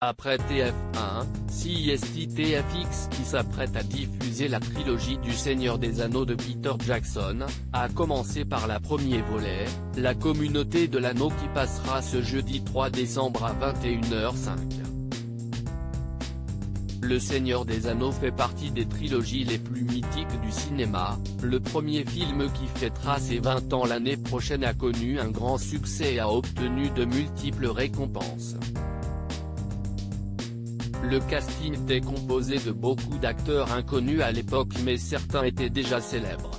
Après TF1, CIST-TFX qui s'apprête à diffuser la trilogie du Seigneur des Anneaux de Peter Jackson, à commencer par la premier volet, La Communauté de l'Anneau qui passera ce jeudi 3 décembre à 21h05. Le Seigneur des Anneaux fait partie des trilogies les plus mythiques du cinéma. Le premier film qui fêtera ses 20 ans l'année prochaine a connu un grand succès et a obtenu de multiples récompenses. Le casting était composé de beaucoup d'acteurs inconnus à l'époque mais certains étaient déjà célèbres.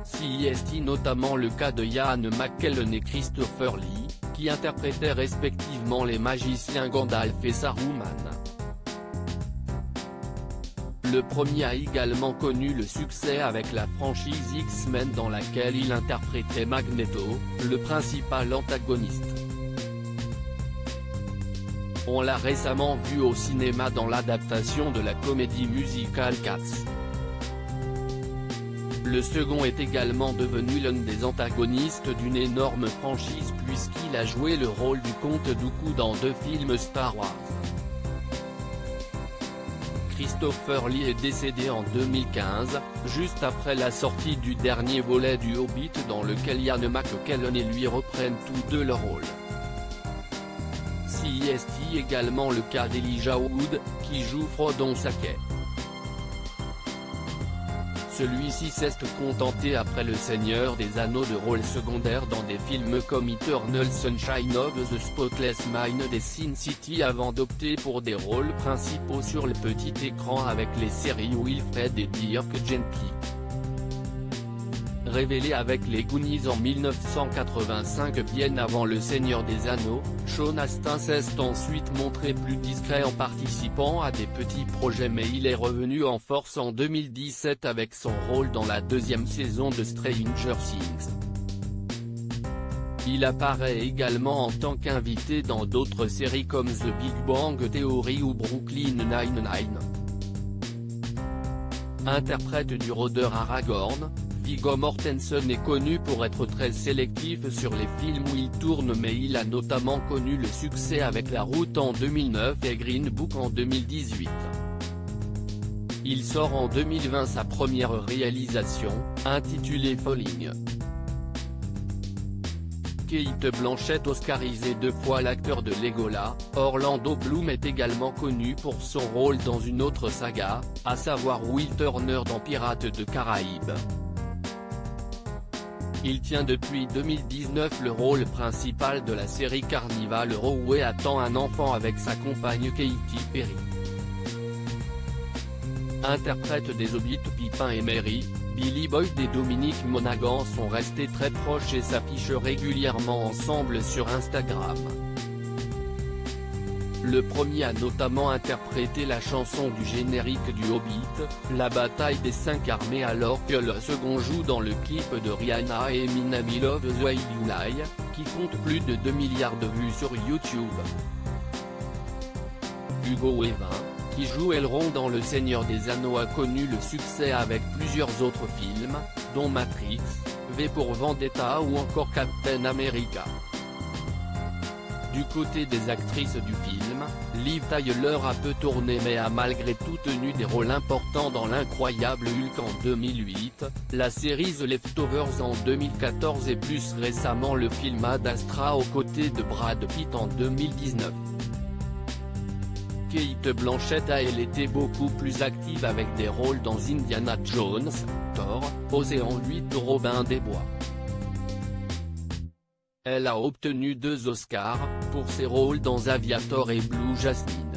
CIST notamment le cas de Ian McKellen et Christopher Lee, qui interprétaient respectivement les magiciens Gandalf et Saruman. Le premier a également connu le succès avec la franchise X-Men dans laquelle il interprétait Magneto, le principal antagoniste. On l'a récemment vu au cinéma dans l'adaptation de la comédie musicale Cats. Le second est également devenu l'un des antagonistes d'une énorme franchise puisqu'il a joué le rôle du comte Dooku dans 2 films Star Wars. Christopher Lee est décédé en 2015, juste après la sortie du dernier volet du Hobbit dans lequel Ian McKellen et lui reprennent tous deux leur rôle. CIST également le cas d'Elijah Wood, qui joue Frodon Sake. Celui-ci s'est contenté après Le Seigneur des Anneaux de rôles secondaires dans des films comme Eternal Sunshine of the Spotless Mind et Sin City avant d'opter pour des rôles principaux sur le petit écran avec les séries Wilfred et Dirk Gently. Révélé avec les Goonies en 1985 bien avant Le Seigneur des Anneaux, Sean Astin s'est ensuite montré plus discret en participant à des petits projets mais il est revenu en force en 2017 avec son rôle dans la 2e saison de Stranger Things. Il apparaît également en tant qu'invité dans d'autres séries comme The Big Bang Theory ou Brooklyn Nine-Nine. Interprète du rôdeur Aragorn, Viggo Mortensen est connu pour être très sélectif sur les films où il tourne mais il a notamment connu le succès avec La Route en 2009 et Green Book en 2018. Il sort en 2020 sa première réalisation, intitulée Falling. Cate Blanchett oscarisé 2 fois l'acteur de Legolas, Orlando Bloom est également connu pour son rôle dans une autre saga, à savoir Will Turner dans Pirates de Caraïbes. Il tient depuis 2019 le rôle principal de la série Carnival Row et attend un enfant avec sa compagne Katy Perry. Interprète des Hobbits Pippin et Merry, Billy Boyd et Dominique Monaghan sont restés très proches et s'affichent régulièrement ensemble sur Instagram. Le premier a notamment interprété la chanson du générique du Hobbit, La bataille des 5 armées alors que le second joue dans le clip de Rihanna et Eminem Love the Way You Lie, qui compte plus de 2 milliards de vues sur YouTube. Hugo Weaving, qui joue Elrond dans Le Seigneur des Anneaux a connu le succès avec plusieurs autres films, dont Matrix, V pour Vendetta ou encore Captain America. Du côté des actrices du film, Liv Tyler a peu tourné mais a malgré tout tenu des rôles importants dans L'Incroyable Hulk en 2008, la série The Leftovers en 2014 et plus récemment le film Ad Astra aux côtés de Brad Pitt en 2019. Cate Blanchett a elle été beaucoup plus active avec des rôles dans Indiana Jones, Thor, Océan 8 ou Robin des Bois. Elle a obtenu 2 Oscars, pour ses rôles dans Aviator et Blue Jasmine.